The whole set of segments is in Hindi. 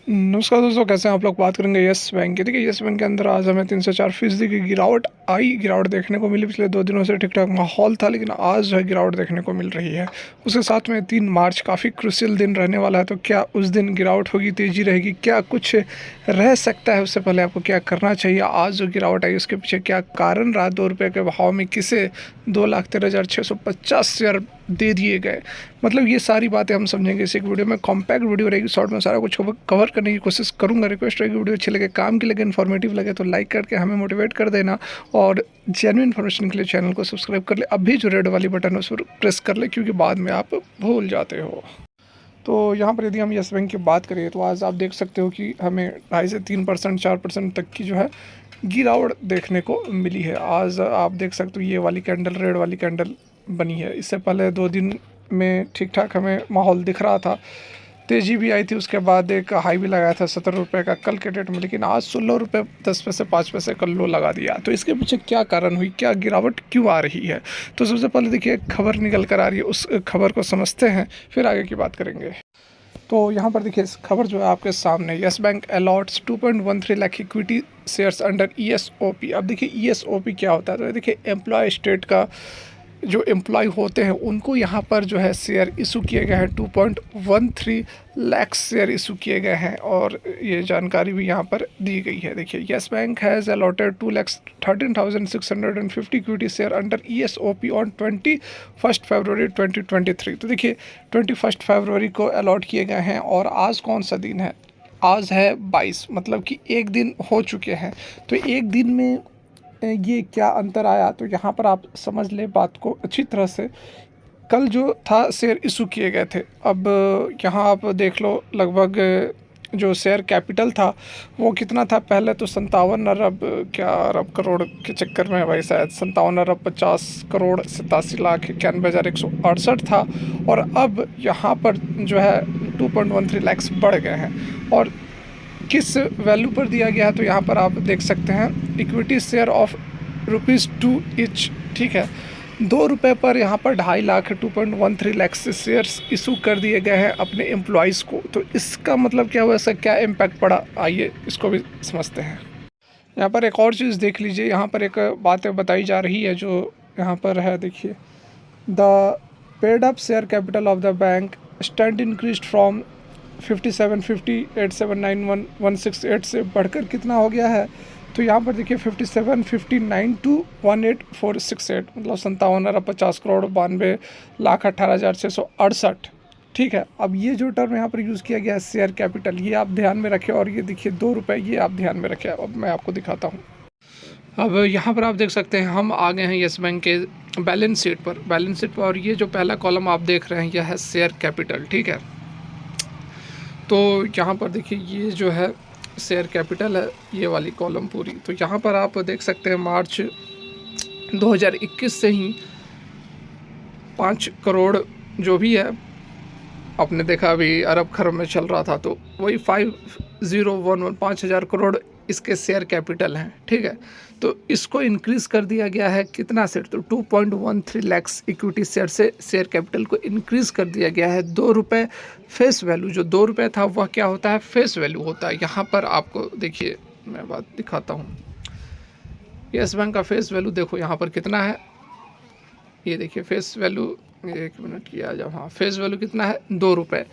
नमस्कार दोस्तों, कैसे हैं आप लोग। बात करेंगे यस बैंक की। देखिए, यस बैंक के अंदर आज हमें 3 से 4% की गिरावट देखने को मिली। पिछले 2 दिनों से ठीक ठाक माहौल था, लेकिन आज जो है गिरावट देखने को मिल रही है। उसके साथ में 3 मार्च काफ़ी क्रूशियल दिन रहने वाला है। तो क्या उस दिन गिरावट होगी, तेज़ी रहेगी, क्या कुछ रह सकता है? उससे पहले आपको क्या करना चाहिए? आज जो गिरावट आई उसके पीछे क्या कारण रहा? 2 रुपये के भाव में किसे 2,13,650 शेयर दे दिए गए? मतलब ये सारी बातें हम समझेंगे इस एक वीडियो में। कॉम्पैक्ट वीडियो रहेगी, शॉर्ट में सारा कुछ कवर करने की कोशिश करूंगा। रिक्वेस्ट रहेगी, वीडियो अच्छी लगे, काम की लगे, इन्फॉर्मेटिव लगे तो लाइक करके हमें मोटिवेट कर देना, और जेन्युइन इन्फॉर्मेशन के लिए चैनल को सब्सक्राइब कर ले। अभी जो रेड वाली बटन है उस पर प्रेस कर ले, क्योंकि बाद में आप भूल जाते हो। तो यहाँ पर यदि हम येस बैंक की बात करें तो आज आप देख सकते हो कि हमें 2.5 से 3%, 4% तक की जो है गिरावट देखने को मिली है। आज आप देख सकते हो ये वाली कैंडल, रेड वाली कैंडल बनी है। इससे पहले 2 दिन में ठीक ठाक हमें माहौल दिख रहा था, तेज़ी भी आई थी। उसके बाद एक हाई भी लगाया था 17 रुपये का कल के डेट में, लेकिन आज 16 रुपये 10 पैसे 5 पैसे का लो लगा दिया। तो इसके पीछे क्या कारण हुई, क्या गिरावट क्यों आ रही है? तो सबसे पहले देखिए, खबर निकल कर आ रही है, उस खबर को समझते हैं, फिर आगे की बात करेंगे। तो यहाँ पर देखिए, खबर जो है आपके सामने, yes bank a lots 2.13 lakh equity shares under ESOP। अब देखिए ESOP क्या होता है? तो देखिए, एम्प्लॉय स्टेट का जो एम्प्लॉय होते हैं उनको यहाँ पर जो है शेयर इशू किए गए हैं। 2.13 लाख शेयर इशू किए गए हैं, और ये जानकारी भी यहाँ पर दी गई है। देखिए, yes bank has allotted 2,13,650 equity share under ESOP on 21 फरवरी 2023। तो देखिए, 21 फरवरी को अलॉट किए गए हैं, और आज कौन सा दिन है? आज है 22, मतलब कि एक दिन हो चुके हैं। तो एक दिन में ये क्या अंतर आया? तो यहाँ पर आप समझ ले बात को अच्छी तरह से। कल जो था शेयर इशू किए गए थे। अब यहाँ आप देख लो, लगभग जो शेयर कैपिटल था वो कितना था? पहले तो 57 अरब, क्या अरब करोड़ के चक्कर में भाई, शायद 57 अरब 50 करोड़ 87,91,168 था। और अब यहाँ पर जो है 2.13 लाख बढ़ गए हैं। और किस वैल्यू पर दिया गया है? तो यहाँ पर आप देख सकते हैं, इक्विटी शेयर ऑफ ₹2 ईच। ठीक है, 2 रुपये पर यहाँ पर 2.5 लाख 2.13 लाख से शेयर्स इशू कर दिए गए हैं अपने एम्प्लॉयज़ को। तो इसका मतलब क्या हुआ, इसका क्या इम्पैक्ट पड़ा? आइए इसको भी समझते हैं। यहाँ पर एक और चीज़ देख लीजिए, यहाँ पर एक बात बताई जा रही है जो यहाँ पर है। देखिए, the paid up share capital of the bank stand increase from 57,58,791,168 से बढ़कर कितना हो गया है? तो यहाँ पर देखिए 57,59 टू 18,468, मतलब 57 अरब 50 करोड़ 92,18,668। ठीक है, अब ये जो टर्म यहाँ पर यूज़ किया गया है शेयर कैपिटल, ये आप ध्यान में रखें। और ये देखिए 2 रुपये, ये आप ध्यान में रखें। अब मैं आपको दिखाता हूँ। अब यहाँ पर आप देख सकते हैं, हम आ गए हैं यस बैंक के बैलेंस शीट पर। और ये जो पहला कॉलम आप देख रहे हैं यह है शेयर कैपिटल। ठीक है, तो यहाँ पर देखिए ये जो है शेयर कैपिटल है, ये वाली कॉलम पूरी। तो यहाँ पर आप देख सकते हैं मार्च 2021 से ही 5 करोड़ जो भी है, आपने देखा अभी अरब खरब में चल रहा था, तो वही 5,011 करोड़ इसके शेयर कैपिटल हैं। ठीक है, तो इसको इंक्रीज़ कर दिया गया है कितना से? तो 2.13 लाख इक्विटी शेयर से शेयर कैपिटल को इंक्रीज़ कर दिया गया है 2 रुपये फेस वैल्यू। जो 2 रुपये था वह क्या होता है? फेस वैल्यू होता है। यहाँ पर आपको देखिए, मैं बात दिखाता हूँ। यस बैंक का फेस वैल्यू देखो यहाँ पर कितना है, ये देखिए फेस वैल्यू। 1 मिनट किया जब, हाँ, फेस वैल्यू कितना है? 2 रुपये।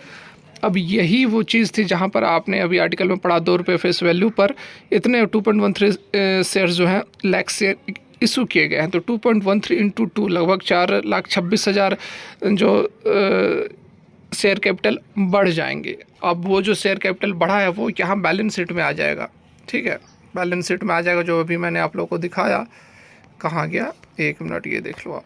अब यही वो चीज़ थी जहाँ पर आपने अभी आर्टिकल में पढ़ा, 2 रुपये फेस वैल्यू पर इतने 2.13 शेयर जो हैं लाख शेयर इशू किए गए हैं। तो 2.13 इंटू 2 लगभग 4,26,000 जो शेयर कैपिटल बढ़ जाएंगे। अब वो जो शेयर कैपिटल बढ़ा है वो यहाँ बैलेंस शीट में आ जाएगा। ठीक है, बैलेंस शीट में आ जाएगा, जो अभी मैंने आप लोगों को दिखाया। कहाँ गया? 1 मिनट, ये देख लो आप।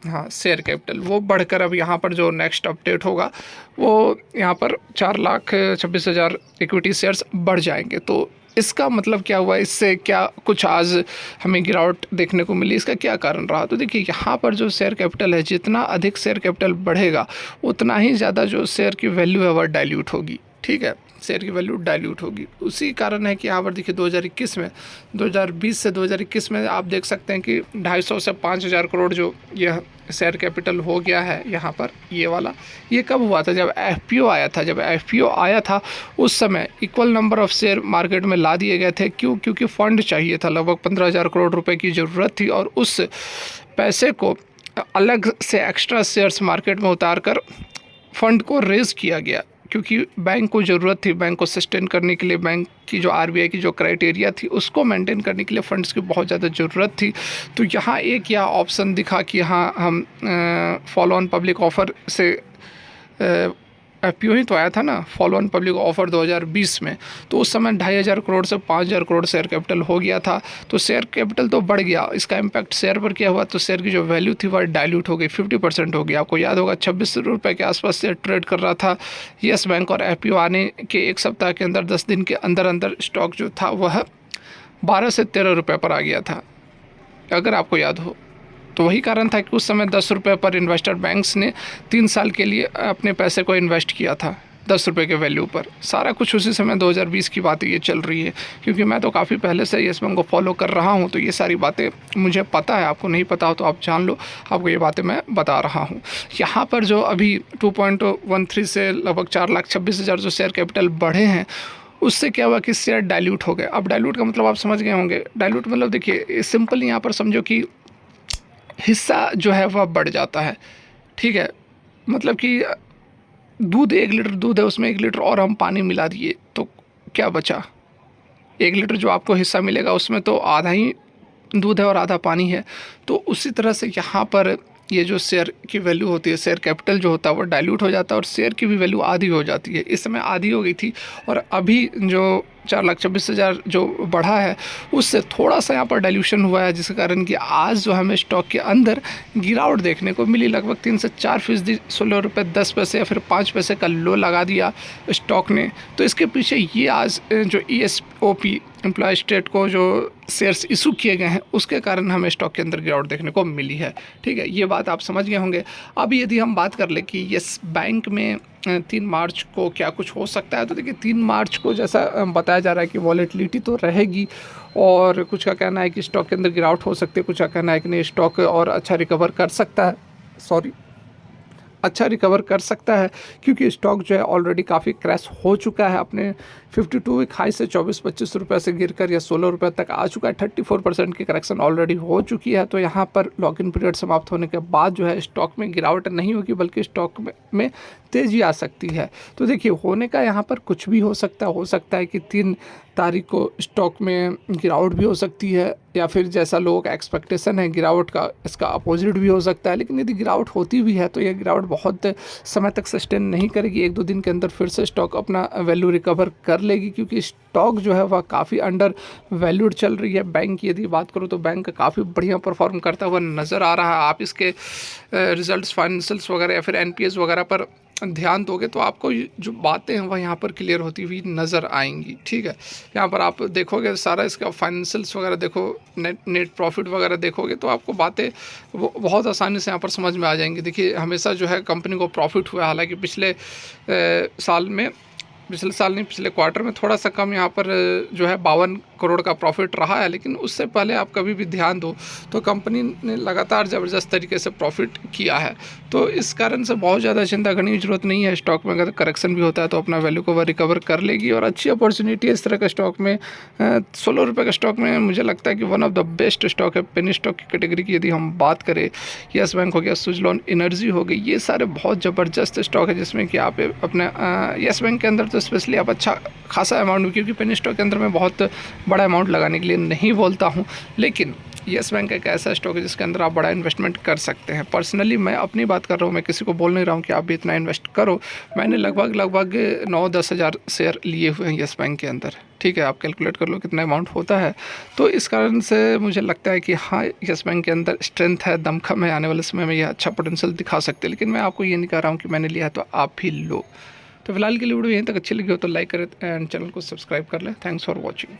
हाँ, शेयर कैपिटल वो बढ़कर अब यहाँ पर जो नेक्स्ट अपडेट होगा वो यहाँ पर 4,26,000 इक्विटी शेयर्स बढ़ जाएंगे। तो इसका मतलब क्या हुआ? इससे क्या कुछ आज हमें गिरावट देखने को मिली? इसका क्या कारण रहा? तो देखिए, यहाँ पर जो शेयर कैपिटल है, जितना अधिक शेयर कैपिटल बढ़ेगा उतना ही ज़्यादा जो शेयर की वैल्यू है वह डाइल्यूट होगी। ठीक है, शेयर की वैल्यू डाइल्यूट होगी। उसी कारण है कि यहाँ पर देखिए 2021 में 2020 से 2021 में आप देख सकते हैं कि 250 से 5000 करोड़ जो यह शेयर कैपिटल हो गया है यहाँ पर, ये वाला। ये कब हुआ था? जब एफपीओ आया था। जब एफपीओ आया था उस समय equal number of share market में ला दिए गए थे। क्यों? क्योंकि फंड चाहिए था, लगभग 15,000 करोड़ रुपए की ज़रूरत थी, और उस पैसे को अलग से एक्स्ट्रा शेयर्स मार्केट में उतार कर फंड को रेज़ किया गया, क्योंकि बैंक को ज़रूरत थी, बैंक को सस्टेन करने के लिए, बैंक की जो आरबीआई की जो क्राइटेरिया थी उसको मेंटेन करने के लिए फंड्स की बहुत ज़्यादा ज़रूरत थी। तो यहाँ एक यह ऑप्शन दिखा कि हाँ, हम फॉलो ऑन पब्लिक ऑफ़र से एफपीओ ही तो आया था ना, फॉलो ऑन पब्लिक ऑफर 2020 में। तो उस समय 2,500 करोड़ से 5,000 करोड़ शेयर कैपिटल हो गया था। तो शेयर कैपिटल तो बढ़ गया, इसका इम्पैक्ट शेयर पर क्या हुआ? तो शेयर की जो वैल्यू थी वह डाइल्यूट हो गई, 50% हो गई। आपको याद होगा 26 रुपये के आसपास शेयर ट्रेड कर रहा था येस बैंक, और एफपीओ आने के 1 सप्ताह के अंदर, 10 दिन के अंदर अंदर स्टॉक जो था वह 12 से 13 रुपये पर आ गया था, अगर आपको याद हो। तो वही कारण था कि उस समय 10 रुपये पर इन्वेस्टर बैंक्स ने 3 साल के लिए अपने पैसे को इन्वेस्ट किया था, 10 रुपये के वैल्यू पर। सारा कुछ उसी समय 2020 की बातें ये चल रही है, क्योंकि मैं तो काफ़ी पहले से येस बैंक को फॉलो कर रहा हूँ, तो ये सारी बातें मुझे पता है। आपको नहीं पता हो तो आप जान लो, आपको ये बातें मैं बता रहा हूँ। यहाँ पर जो अभी 2.13 से लगभग 4,26,000 जो शेयर कैपिटल बढ़े हैं, उससे क्या हुआ कि शेयर डाइल्यूट हो गए। अब डाइल्यूट का मतलब आप समझ गए होंगे। डाइल्यूट मतलब देखिए सिंपल, यहाँ पर समझो कि हिस्सा जो है वह बढ़ जाता है, ठीक है। मतलब कि दूध, 1 लीटर दूध है, उसमें 1 लीटर और हम पानी मिला दिए तो क्या बचा? 1 लीटर जो आपको हिस्सा मिलेगा उसमें तो आधा ही दूध है और आधा पानी है। तो उसी तरह से यहाँ पर ये जो शेयर की वैल्यू होती है, शेयर कैपिटल जो होता है वो डाइल्यूट हो जाता है, और शेयर की भी वैल्यू आधी हो जाती है। इस समय आधी हो गई थी, और अभी जो 4,26,000 जो बढ़ा है उससे थोड़ा सा यहाँ पर डाइल्यूशन हुआ है, जिसके कारण कि आज जो हमें स्टॉक के अंदर गिरावट देखने को मिली, लगभग 3 से 4%, 16 रुपये 10 पैसे या फिर 5 पैसे का लो लगा दिया स्टॉक ने। तो इसके पीछे ये आज जो ESOP एम्प्लॉय स्टेट को जो शेयर्स इशू किए गए हैं उसके कारण हमें स्टॉक के अंदर गिरावट देखने को मिली है, ठीक है। ये बात आप समझ गए होंगे। अब यदि हम बात कर ले कि येस बैंक में 3 मार्च को क्या कुछ हो सकता है, तो देखिए 3 मार्च को जैसा बताया जा रहा है कि वॉलेटिलिटी तो रहेगी, और कुछ का कहना है कि स्टॉक के अंदर गिरावट हो सकती है, कुछ का कहना है कि नहीं, स्टॉक और अच्छा रिकवर कर सकता है, अच्छा रिकवर कर सकता है, क्योंकि स्टॉक जो है ऑलरेडी काफ़ी क्रैश हो चुका है। अपने 52 वीक हाई से 24-25 रुपये से गिरकर या 16 रुपये तक आ चुका है। 34% की करेक्शन ऑलरेडी हो चुकी है। तो यहाँ पर लॉक इन पीरियड समाप्त होने के बाद जो है स्टॉक में गिरावट नहीं होगी, बल्कि स्टॉक में तेज़ी आ सकती है। तो देखिए होने का यहाँ पर कुछ भी हो सकता है कि 3 तारीख को स्टॉक में गिरावट भी हो सकती है, या फिर जैसा लोगों का एक्सपेक्टेशन है गिरावट का, इसका अपोजिट भी हो सकता है। लेकिन यदि गिरावट होती भी है तो यह गिरावट बहुत समय तक सस्टेन नहीं करेगी। 1-2 दिन के अंदर फिर से स्टॉक अपना वैल्यू रिकवर कर लेगी, क्योंकि स्टॉक जो है वह काफ़ी अंडर वैल्यूड चल रही है। बैंक की यदि बात करो तो बैंक काफ़ी बढ़िया परफॉर्म करता हुआ नज़र आ रहा है। आप इसके रिजल्ट्स, फाइनेंशियल्स वगैरह या फिर NPS वगैरह पर ध्यान दोगे तो आपको जो बातें हैं वह यहाँ पर क्लियर होती हुई नज़र आएंगी, ठीक है। यहाँ पर आप देखोगे सारा इसका फाइनेंशियल्स वगैरह देखो, नेट प्रॉफिट वगैरह देखोगे तो आपको बातें वो बहुत आसानी से यहाँ पर समझ में आ जाएंगी। देखिए हमेशा जो है कंपनी को प्रॉफिट हुआ, हालांकि पिछले पिछले क्वार्टर में थोड़ा सा कम यहाँ पर जो है 52 करोड़ का प्रॉफिट रहा है। लेकिन उससे पहले आप कभी भी ध्यान दो तो कंपनी ने लगातार ज़बरदस्त तरीके से प्रॉफिट किया है। तो इस कारण से बहुत ज़्यादा चिंता करने की ज़रूरत नहीं है। स्टॉक में अगर करेक्शन भी होता है तो अपना वैल्यू को वह रिकवर कर लेगी, और अच्छी अपॉर्चुनिटी है इस तरह का स्टॉक में। 16 रुपये का स्टॉक में मुझे लगता है कि one of the best stock है। पेनी स्टॉक की कैटेगरी की यदि हम बात करें, येस बैंक हो गया, सुजलॉन एनर्जी हो गई, ये सारे बहुत ज़बरदस्त स्टॉक है, जिसमें कि आप अपने येस बैंक के अंदर तो स्पेशली आप अच्छा खासा अमाउंट, क्योंकि पेनी स्टॉक के अंदर मैं बहुत बड़ा अमाउंट लगाने के लिए नहीं बोलता हूं, लेकिन येस बैंक एक ऐसा स्टॉक है जिसके अंदर आप बड़ा इन्वेस्टमेंट कर सकते हैं। पर्सनली मैं अपनी बात कर रहा हूं, मैं किसी को बोल नहीं रहा हूं कि आप भी इतना इन्वेस्ट करो। मैंने लगभग 9-10 हज़ार शेयर लिए हुए हैं येस बैंक के अंदर, ठीक है। आप कैलकुलेट कर लो कितना अमाउंट होता है। तो इस कारण से मुझे लगता है कि हाँ, येस बैंक के अंदर स्ट्रेंथ है, दमखम है, आने वाले समय में यह अच्छा पोटेंशियल दिखा सकते हैं। लेकिन मैं आपको ये नहीं कह रहा हूँ कि मैंने लिया है तो आप भी लो। तो फिलहाल के लिए वीडियो यहीं तक अच्छी लगी हो तो लाइक करें एंड चैनल को सब्सक्राइब कर लें। Thanks for watching.